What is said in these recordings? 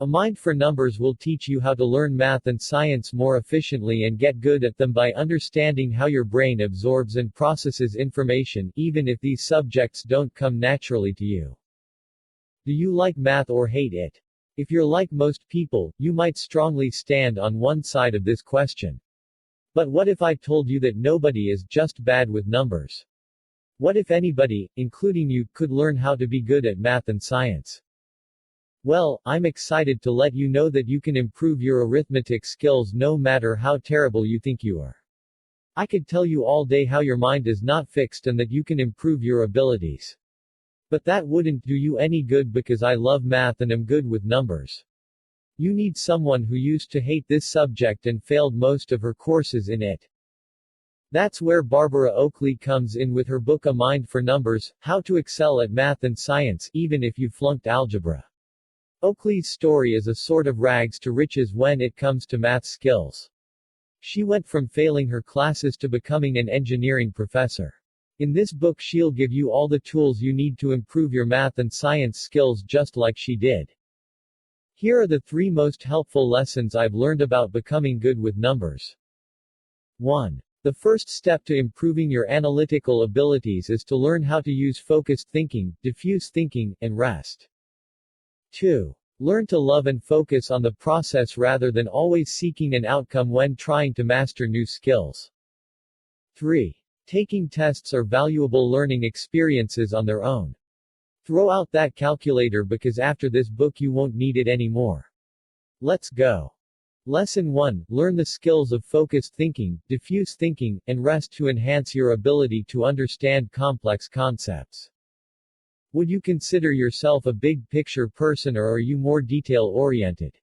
A mind for numbers will teach you how to learn math and science more efficiently and get good at them by understanding how your brain absorbs and processes information, even if these subjects don't come naturally to you. Do you like math or hate it? If you're like most people, you might strongly stand on one side of this question. But what if I told you that nobody is just bad with numbers? What if anybody, including you, could learn how to be good at math and science? Well, I'm excited to let you know that you can improve your arithmetic skills no matter how terrible you think you are. I could tell you all day how your mind is not fixed and that you can improve your abilities. But that wouldn't do you any good because I love math and am good with numbers. You need someone who used to hate this subject and failed most of her courses in it. That's where Barbara Oakley comes in with her book A Mind for Numbers, How to Excel at Math and Science, even if you flunked algebra. Oakley's story is a sort of rags to riches when it comes to math skills. She went from failing her classes to becoming an engineering professor. In this book she'll give you all the tools you need to improve your math and science skills just like she did. Here are the 3 most helpful lessons I've learned about becoming good with numbers. 1. The first step to improving your analytical abilities is to learn how to use focused thinking, diffuse thinking, and rest. 2. Learn to love and focus on the process rather than always seeking an outcome when trying to master new skills. 3. Taking tests are valuable learning experiences on their own. Throw out that calculator because after this book you won't need it anymore. Let's go. Lesson 1. Learn the skills of focused thinking, diffuse thinking, and rest to enhance your ability to understand complex concepts. Would you consider yourself a big-picture person or are you more detail-oriented?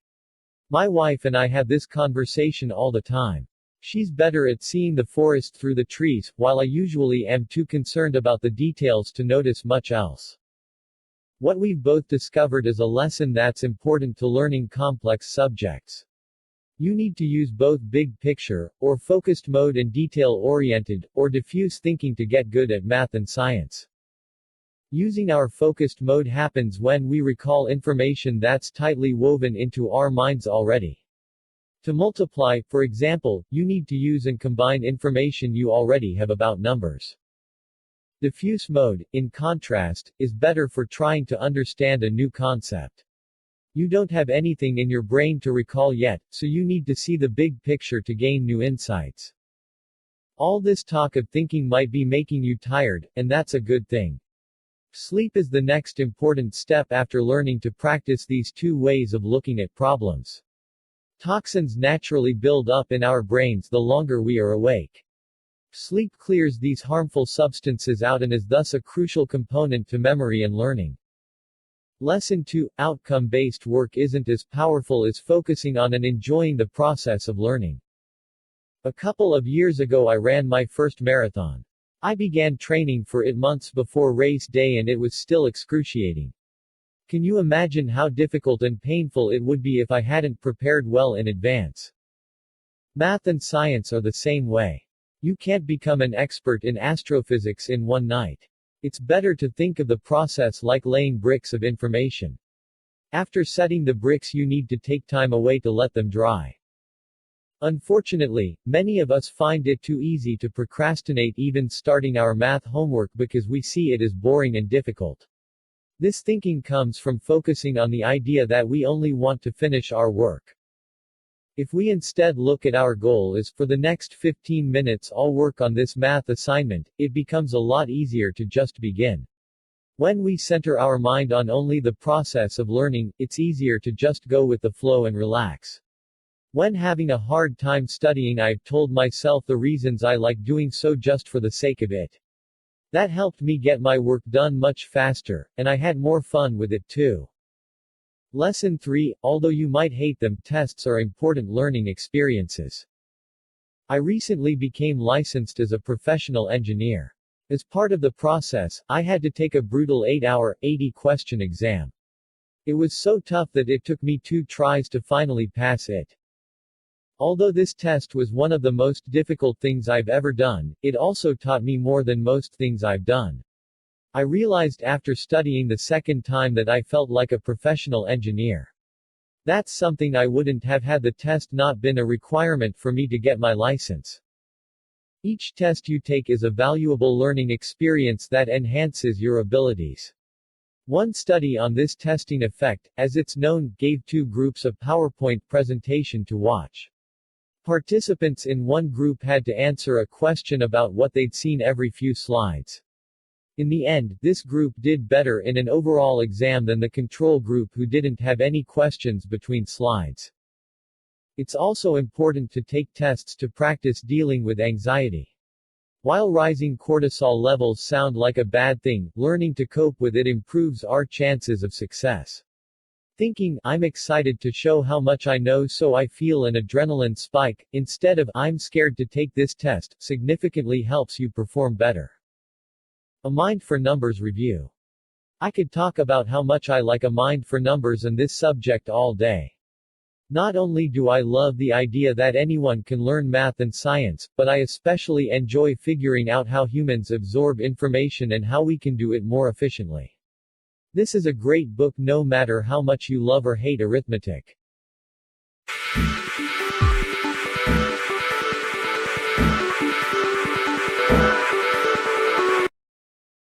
My wife and I have this conversation all the time. She's better at seeing the forest through the trees, while I usually am too concerned about the details to notice much else. What we've both discovered is a lesson that's important to learning complex subjects. You need to use both big picture, or focused mode and detail-oriented, or diffuse thinking to get good at math and science. Using our focused mode happens when we recall information that's tightly woven into our minds already. To multiply, for example, you need to use and combine information you already have about numbers. Diffuse mode, in contrast, is better for trying to understand a new concept. You don't have anything in your brain to recall yet, so you need to see the big picture to gain new insights. All this talk of thinking might be making you tired, and that's a good thing. Sleep is the next important step after learning to practice these 2 ways of looking at problems. Toxins naturally build up in our brains the longer we are awake. Sleep clears these harmful substances out and is thus a crucial component to memory and learning. Lesson 2. Outcome-based work isn't as powerful as focusing on and enjoying the process of learning. A couple of years ago I ran my first marathon. I began training for it months before race day and it was still excruciating. Can you imagine how difficult and painful it would be if I hadn't prepared well in advance? Math and science are the same way. You can't become an expert in astrophysics in one night. It's better to think of the process like laying bricks of information. After setting the bricks you need to take time away to let them dry. Unfortunately, many of us find it too easy to procrastinate even starting our math homework because we see it as boring and difficult. This thinking comes from focusing on the idea that we only want to finish our work. If we instead look at our goal as, for the next 15 minutes I'll work on this math assignment, it becomes a lot easier to just begin. When we center our mind on only the process of learning, it's easier to just go with the flow and relax. When having a hard time studying I've told myself the reasons I like doing so just for the sake of it. That helped me get my work done much faster, and I had more fun with it too. Lesson 3. Although you might hate them, tests are important learning experiences. I recently became licensed as a professional engineer. As part of the process, I had to take a brutal 8-hour, 80-question exam. It was so tough that it took me 2 tries to finally pass it. Although this test was one of the most difficult things I've ever done, it also taught me more than most things I've done. I realized after studying the second time that I felt like a professional engineer. That's something I wouldn't have had the test not been a requirement for me to get my license. Each test you take is a valuable learning experience that enhances your abilities. One study on this testing effect, as it's known, gave two groups a PowerPoint presentation to watch. Participants in one group had to answer a question about what they'd seen every few slides. In the end, this group did better in an overall exam than the control group who didn't have any questions between slides. It's also important to take tests to practice dealing with anxiety. While rising cortisol levels sound like a bad thing, learning to cope with it improves our chances of success. Thinking, "I'm excited to show how much I know so I feel an adrenaline spike," instead of "I'm scared to take this test," significantly helps you perform better. A mind for numbers review. I could talk about how much I like a mind for numbers and this subject all day. Not only do I love the idea that anyone can learn math and science, but I especially enjoy figuring out how humans absorb information and how we can do it more efficiently. This is a great book no matter how much you love or hate arithmetic.